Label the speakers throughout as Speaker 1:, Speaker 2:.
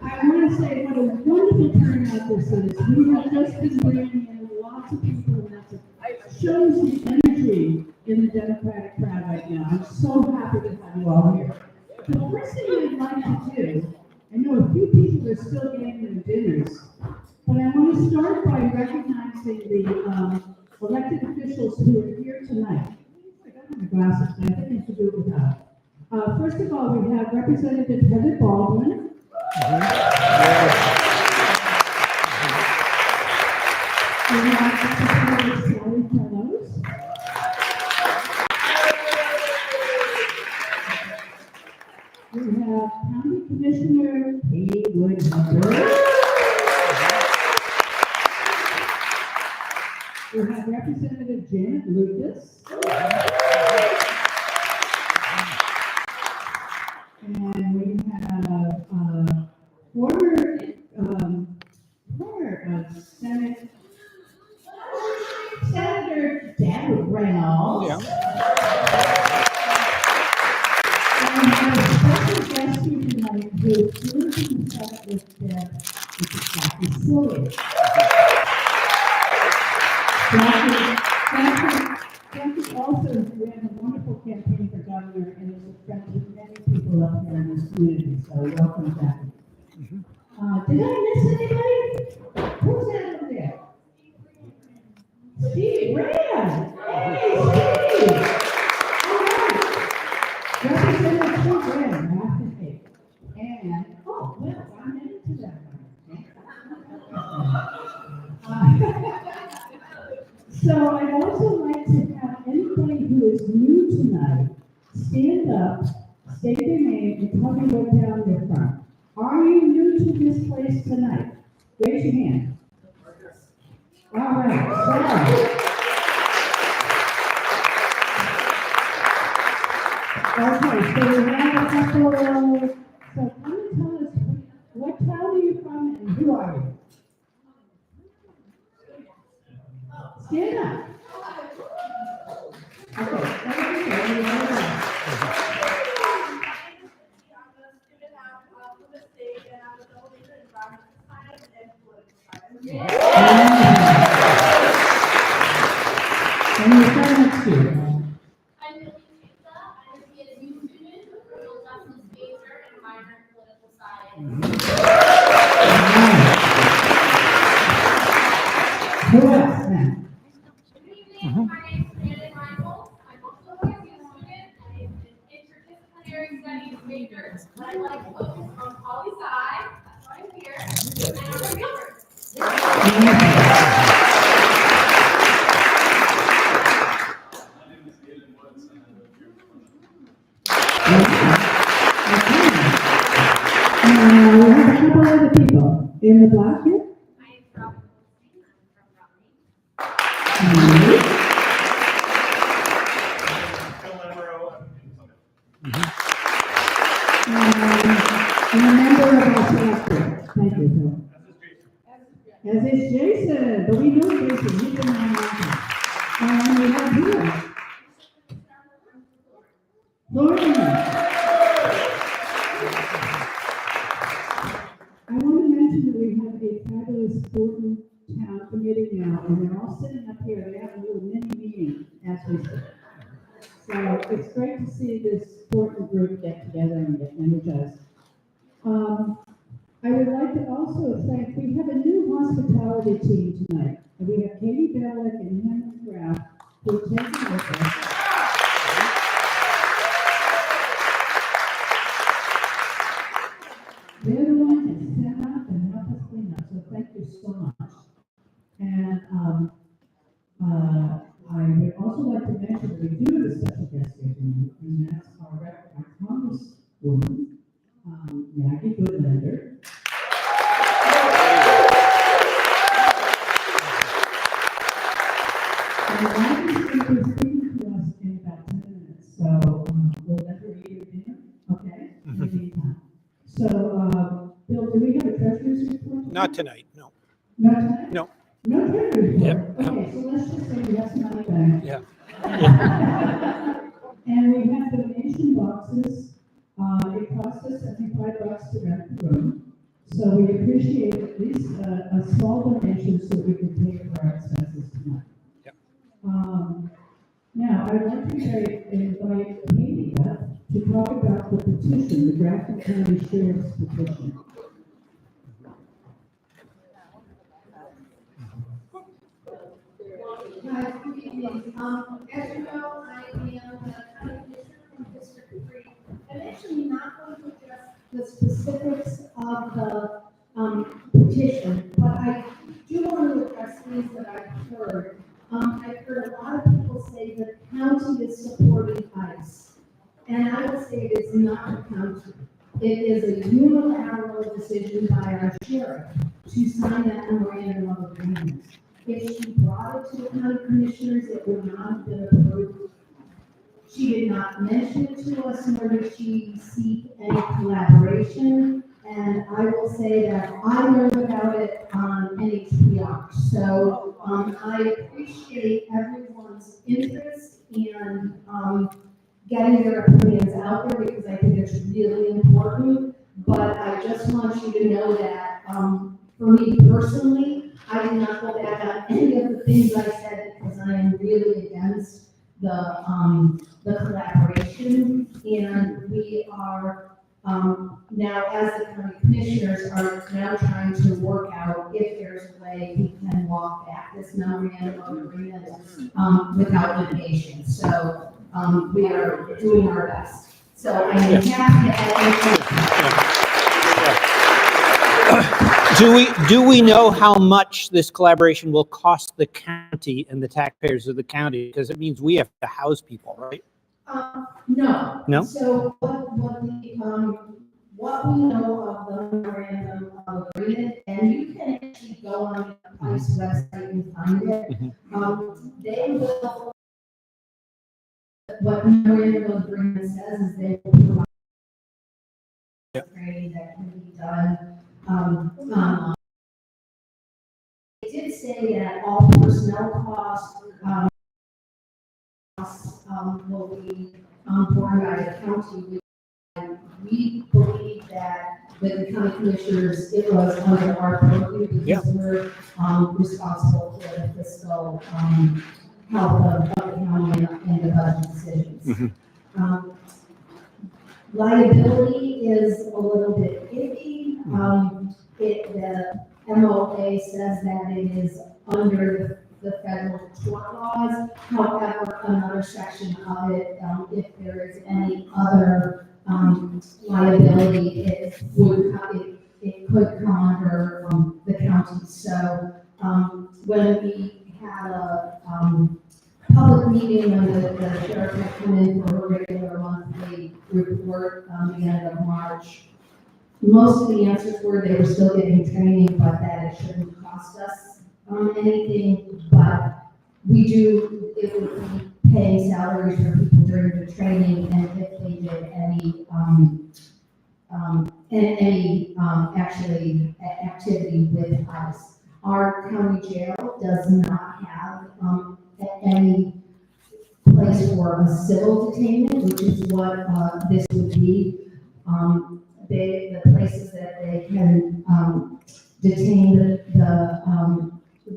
Speaker 1: I want to say what a wonderful turnout this is. We have just been bringing in lots of people, and that shows the energy in the Democratic crowd right now. I'm so happy to have you all here. The first thing I'd like to do, I know a few people are still getting their dinners, but I want to start by recognizing the elected officials who are here tonight. I don't have my glasses, but I think I should do it without. First of all, we have Representative Heather Baldwin. We have Representative Sally Fellows. We have County Commissioner Goodlander. We have Representative Janet Lucas. And we have former Senator Deb Reynolds. Yeah. And we have a special guest here tonight who serves in the Senate with Deb, which is Jackie Silly. Jackie also ran a wonderful campaign for governor and is friends with many people up here in this community. So welcome, Jackie. Did I miss anybody? Who's that over there? Steve Rand. Hey, Steve. All right. Representative Steve Rand, after eight. And, oh, well, I'm into that one. So I'd also like to have anybody who is new tonight stand up, state their name, and tell me what town they're from. Are you new to this place tonight? Raise your hand. All right, sorry. Okay, so we have a couple of, so come and tell us, what town are you from and who are you? Stand up. Okay,
Speaker 2: I like to focus on poli-sci, that's why I'm here, and I'm a governor.
Speaker 1: We have a couple other people in the block here.
Speaker 2: I'm from
Speaker 1: And a member of our staff group. Thank you, Phil. As is Jason, but we know Jason, he's been on our. And we have here. Florida. I want to mention that we have a fabulous Thornton Town Committee now, and they're all sitting up here. They have a little mini meeting as we sit. So it's great to see this Thornton group get together and get energized. I would like to also thank, we have a new talented team tonight. And we have Katie Bellick and Henry Graff who are taking with us. They're the ones that set up and help us clean up, so thank you so much. And I would also like to mention that we do have a special guest here tonight, and that's our Congresswoman, Maggie Goodlander. And Maggie's going to be speaking to us in about 10 minutes, so we'll let her eat her dinner, okay? In the meantime. So, Bill, do we have a treasurer's report?
Speaker 3: Not tonight, no.
Speaker 1: Not tonight?
Speaker 3: No.
Speaker 1: No treasurer's report?
Speaker 3: Yep.
Speaker 1: Okay, so let's just say we have some money back.
Speaker 3: Yeah.
Speaker 1: And we have donation boxes. It costs us $75 to rent the room. So we appreciate at least a small donation so we can pay for our expenses tonight.
Speaker 3: Yep.
Speaker 1: Now, I'd like to invite Katie up to talk about the petition, the Grafton County Sheriff's petition.
Speaker 2: Hi, good evening. As you know, I am the county commissioner from District 3. I'm actually not going to address the specifics of the petition, but I do want to address things that I've heard. I've heard a lot of people say that the county is supporting ICE, and I would say it is not the county. It is a unilateral decision by our sheriff to sign that memorandum of agreement. If she brought it to the county commissioners, it would not have been approved. She did not mention it to us, nor did she seek any collaboration. And I will say that I learned about it on NHPR. So I appreciate everyone's interest and getting their opinions out there because I think it's really important. But I just want you to know that for me personally, I did not go back on any of the things I said because I am really against the collaboration. And we are now, as the county commissioners, are now trying to work out if there's a way we can walk back this memorandum of agreement without litigation. So we are doing our best. So I am happy to
Speaker 3: Do we know how much this collaboration will cost the county and the taxpayers of the county? Because it means we have to house people, right?
Speaker 2: No.
Speaker 3: No?
Speaker 2: So what we know of the memorandum of agreement, and you can actually go on the ICE website and find it. They will, what the memorandum of agreement says is they will provide training that can be done. It did say that all personnel costs will be borne by the county. We believe that with the county commissioners, it was under our purview because we're responsible for the fiscal health of the county and the budget decisions. Liability is a little bit iffy. The MOA says that it is under the federal tort laws. However, another section of it, if there is any other liability, it could come under the county. So when we had a public meeting when the sheriff had come in for a regular monthly report the end of March, most of the answers were they were still getting training, but that it shouldn't cost us anything. But we do, it would be paying salaries for people during the training, and if they did any actually activity with us. Our county jail does not have any place for a civil detainment, which is what this would be. The places that they can detain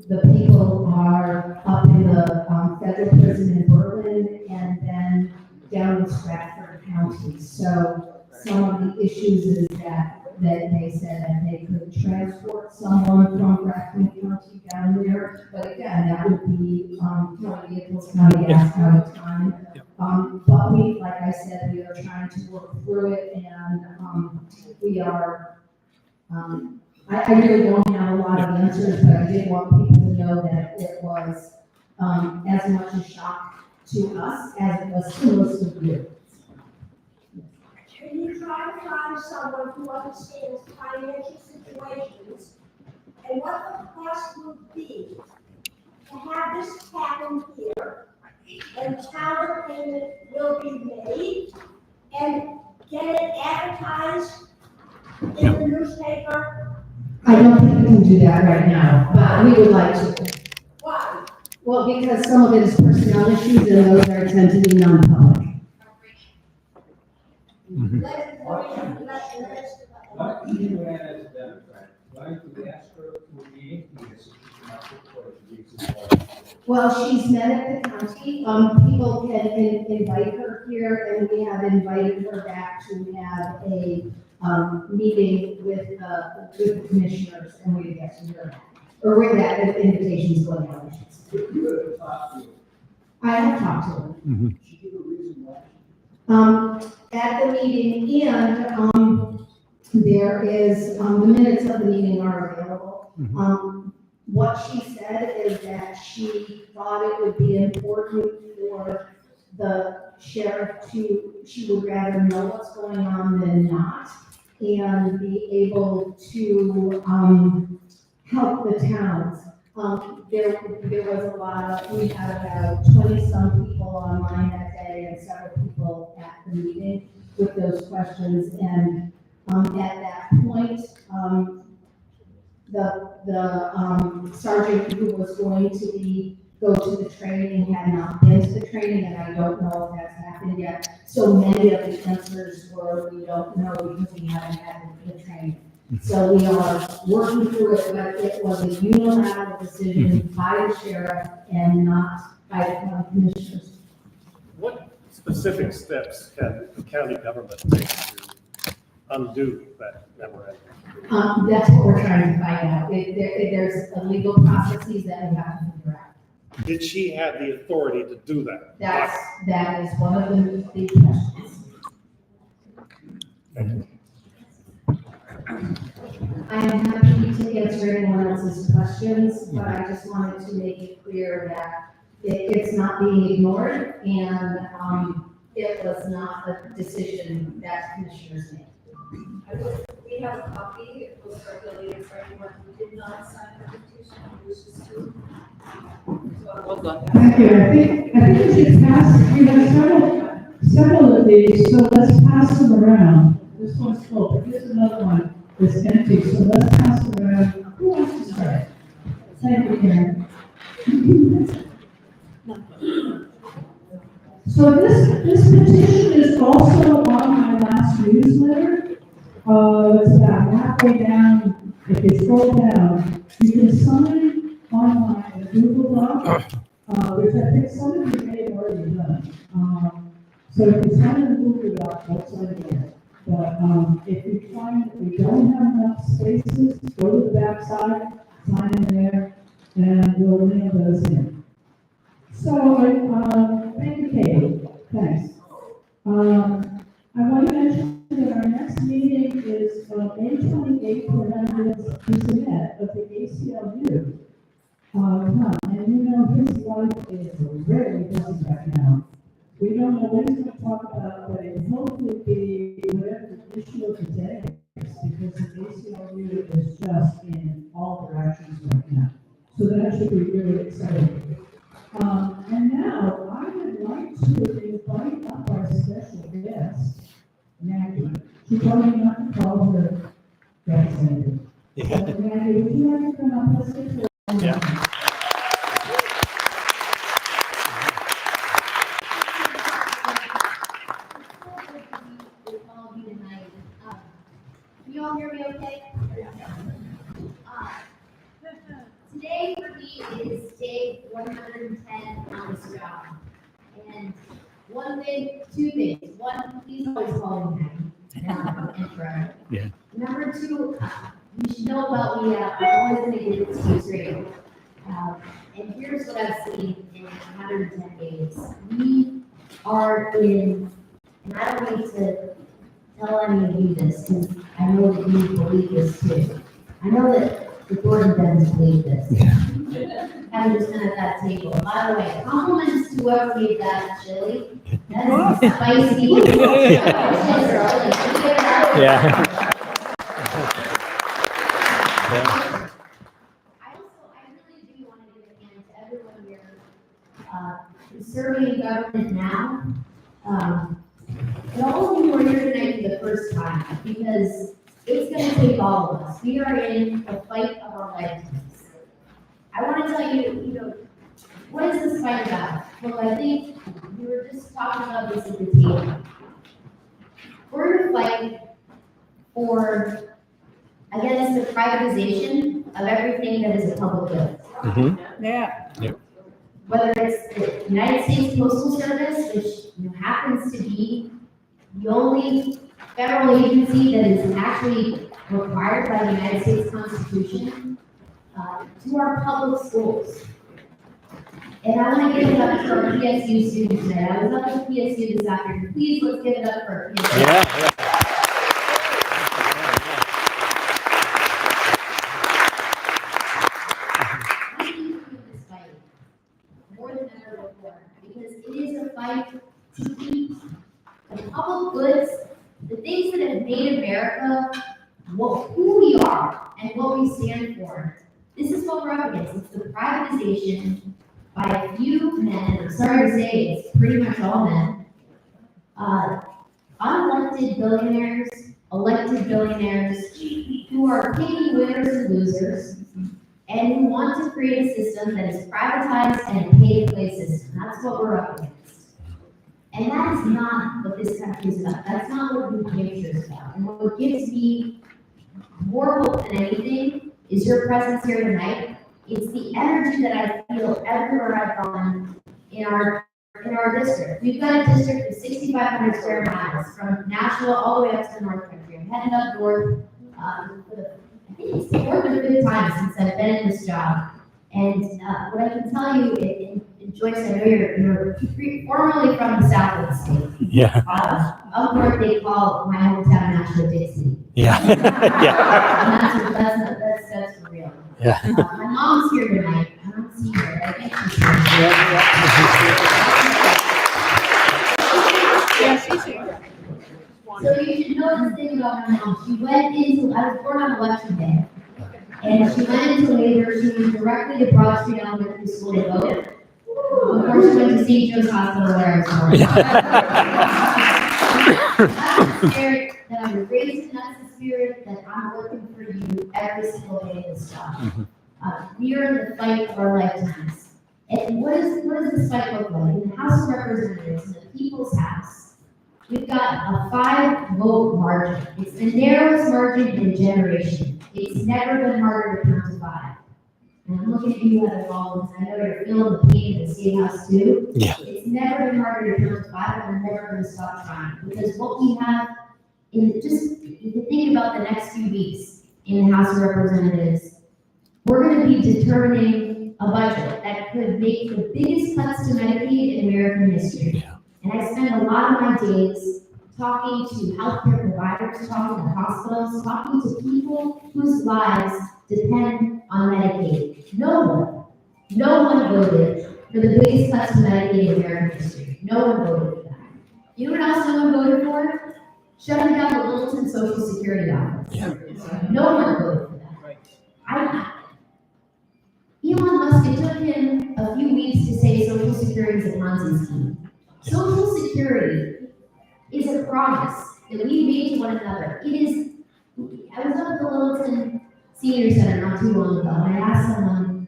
Speaker 2: the people are up in the federal prison in Berlin and then down in Stratford County. So some of the issues is that that they said that they could transport someone from Grafton County down there. But again, that would be, county vehicles, county gas, county time. But we, like I said, we are trying to work through it, and, we are, I really don't have a lot of answers, but I did want people to know that it was, as much a shock to us as it was to most of you.
Speaker 4: Can you try to find someone who understands financial situations and what the cost would be to have this happen here, and how the payment will be made, and get it advertised in the newspaper?
Speaker 2: I don't think we can do that right now, but we would like to.
Speaker 4: Why?
Speaker 2: Well, because some of it is personnel issues, and those are tend to be non-public.
Speaker 5: Why do you as a Democrat, why do we ask her to be in here so she can not report the
Speaker 2: Well, she's met at the county, people can invite her here, and we have invited her back to have a, meeting with the commissioners, and we get to hear that. Or where that invitation's going out, I should say.
Speaker 5: You could have talked to
Speaker 2: I have talked to her.
Speaker 5: her. She gave a reason why.
Speaker 2: At the meeting, and, there is, the minutes of the meeting are available. What she said is that she thought it would be important for the sheriff she would rather know what's going on than not, and be able to, help the towns. There was a lot of, we had about 20-some people online that day, and several people at the meeting with those questions, and, at that point, the sergeant who was going to go to the training had not been to the training, and I don't know if that's happened yet. So many of the answers were, we don't know because we haven't had the training. So we are working through it, but it was a unilateral decision by the sheriff and not by the county commissioners.
Speaker 6: What specific steps can the county government take to undo that memorandum?
Speaker 2: That's what we're trying to find out. There's a legal processes that we have to figure out.
Speaker 6: Did she have the authority to do that?
Speaker 2: That is one of the big questions. I am happy to answer anyone else's questions, but I just wanted to make it clear that it's not being ignored, and, it was not a decision that commissioners made.
Speaker 7: We have a copy, it was circulated for anyone who did not sign the petition and wishes to. Well done.
Speaker 1: Thank you. I think we should pass, we have several of these, so let's pass them around. This one's full, but here's another one that's empty, so let's pass them around. Who wants to start? Thank you, Karen. So this petition is also on my last newsletter. It's about halfway down. If you scroll down, you can sign online in a Google Doc, which I think some of you may have already done. So if you sign in a Google Doc, don't sign again. But if you find that we don't have enough spaces, go to the back side, sign in there, and we'll mail those in. So, thank you, Katie. Thanks. I want to mention that our next meeting is May 28th, we're going to have President of the ACLU. And you know, his life is very busy right now. We don't know what he's going to talk about, but it will hopefully be whatever the issue of the day is, because the ACLU is just in all directions right now. So that should be really exciting. And now I would like to invite up our special guest, Maggie. She told me not to call her representative.
Speaker 3: Yeah.
Speaker 1: So Maggie, would you like to come up? Let's get to
Speaker 3: Yeah.
Speaker 8: Can you all hear me okay? Today for me is day 110 on this job. And two things. One, please always call me Maggie.
Speaker 3: Yeah.
Speaker 8: Number two, you should know about me, I'm always gonna give it to you straight. And here's what I've seen in 110 days. We are in, and I don't need to tell any of you this, because I know that you believe this too. I know that the Gordon Bens believe this. Having just been at that table. By the way, compliments to whoever made that chili. That is spicy.
Speaker 3: Yeah.
Speaker 8: I really do want to give a hand to everyone here, serving in government now. And all of you are here tonight for the first time, because it's gonna take all of us. We are in the fight of our lifetimes. I want to tell you, what is this fight about? Well, I think we were just talking about this at the table. We're in a fight against the privatization of everything that is a public good.
Speaker 1: Yeah.
Speaker 8: Whether it's the United States Postal Service, which happens to be the only federal agency that is actually required by the United States Constitution, to our public schools. And I want to give it up to our PSU students today. I was up at PSU this afternoon. Please, let's give it up for our PSU.
Speaker 3: Yeah.
Speaker 8: We need to win this fight more than ever before, because it is a fight to keep the public goods, the things that have made America who we are and what we stand for. This is what we're up against. It's the privatization by a few men, I'm sorry to say it's pretty much all men, unelected billionaires, elected billionaires, who are picking winners and losers, and who want to create a system that is privatized and a pay-to-play system. That's what we're up against. And that is not what this country is about. That's not what New Hampshire is about. And what gives me more hope than anything is your presence here tonight. It's the energy that I feel everywhere I've gone in our district. We've got a district of 6,500 square miles, from Nashville all the way up to the North Country. I'm heading up north I think it's the fourth or fifth time since I've been in this job. And what I can tell you, and Joyce, I know you're formerly from the south of the state.
Speaker 3: Yeah.
Speaker 8: Up north, they call my hometown Nashville Dixie.
Speaker 3: Yeah. Yeah.
Speaker 8: And that's for real.
Speaker 3: Yeah.
Speaker 8: My mom's here tonight. I don't see her. I think she's here.
Speaker 1: Yeah, she's here.
Speaker 8: So you should know this thing about my mom. I was born on election day. And she went into labor. She went directly to Broad Street Elementary School to vote. Before she went to St. Joe's Hospital where I was born. That's the spirit that I was raised in. That's the spirit that I'm working for you every single day in this job. We are in the fight of our lifetimes. And what does this fight look like? In the House of Representatives, in the People's House, we've got a 5-vote margin. It's the narrowest margin in a generation. It's never been harder to come to 5. And I'm looking at you at all, because I know you're feeling the pain in the State House too.
Speaker 3: Yeah.
Speaker 8: It's never been harder to come to 5, and we're never going to stop trying. Because what we have if you think about the next few weeks in the House of Representatives, we're going to be determining a budget that could make the biggest cuts to Medicaid in American history.
Speaker 3: Yeah.
Speaker 8: And I spend a lot of my days talking to healthcare providers, talking to hospitals, talking to people whose lives depend on Medicaid. No one voted for the biggest cuts to Medicaid in American history. No one voted for that. You know what else no one voted for? Shutting down the Littleton Social Security office.
Speaker 3: Yeah.
Speaker 8: No one voted for that. Elon Musk, it took him a few weeks to say Social Security is a Ponzi scheme. Social Security is a promise that we made to one another. I was up at the Littleton Senior Center not too long ago, and I asked someone,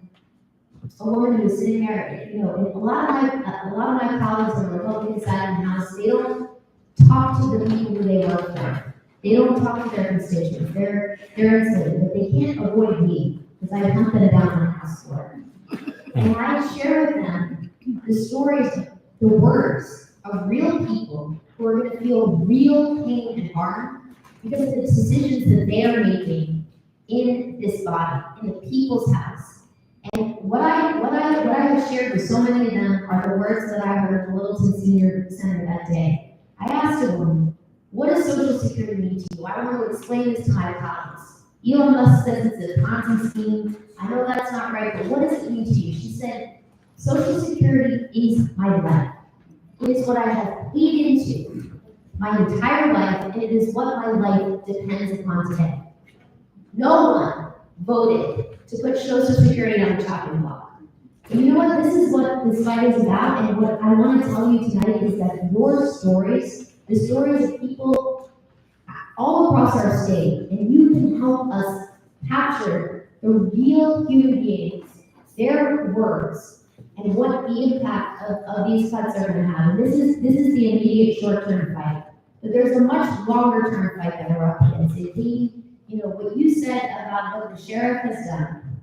Speaker 8: a woman who was sitting there, a lot of my colleagues on the Republican side of the House, they don't talk to the people who they work for. They don't talk to their constituents. They're insulated, but they can't avoid me because I hunt them down on the House floor. And I share with them the stories, the words of real people who are going to feel real pain and harm because of the decisions that they are making in this body, in the people's house. And what I have shared with so many of them are the words that I heard at the Littleton Senior Center that day. I asked a woman, what does Social Security mean to you? I want to explain this to my colleagues. Elon Musk says it's a Ponzi scheme. I know that's not right, but what does it mean to you? She said, Social Security is my life. It is what I have paid into my entire life, and it is what my life depends upon today. No one voted to put Social Security on the chopping block. And you know what? This is what this fight is about, and what I want to tell you tonight is that your stories, the stories of people all across our state, and you can help us capture the real human beings, their words, and what the impact of these cuts are going to have. And this is the immediate short-term fight. But there's a much longer-term fight that we're up against. What you said about what the sheriff has done,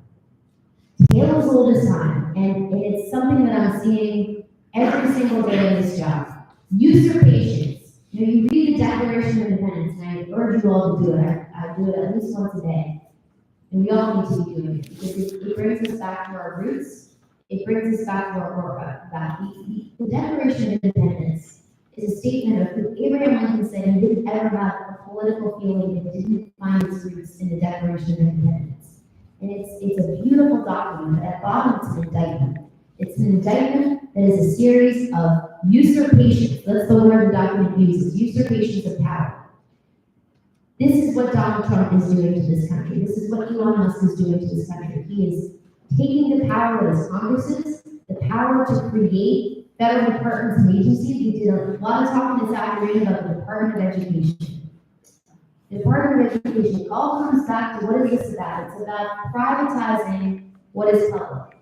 Speaker 8: tale as old as time, and it's something that I'm seeing every single day in this job. Usurpations. You read the Declaration of Independence, and I urge you all to do it. I do it at least once a day. And we all need to be doing it, because it brings us back to our roots. It brings us back to our back. The Declaration of Independence is a statement of who Abraham Lincoln said he didn't ever have a political feeling that didn't find its roots in the Declaration of Independence. And it's a beautiful document, but at bottom it's an indictment. It's an indictment that is a series of usurpations. That's the word the document uses, usurpations of power. This is what Donald Trump is doing to this country. This is what Elon Musk is doing to this country. He is taking the power of his Congresses, the power to create federal departments and agencies. We did a lot of talking this afternoon about the Department of Education. The Department of Education, it all comes back to what is this about? It's about privatizing what is public.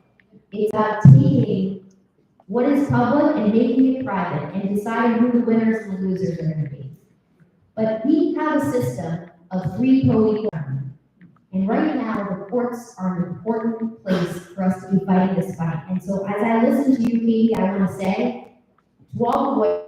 Speaker 8: It's about taking what is public and making it private and deciding who the winners and the losers are going to be. But we have a system of free co-equal. And right now, the courts are an important place for us to be fighting this fight. And so as I listen to you, Katie, I want to say, to all the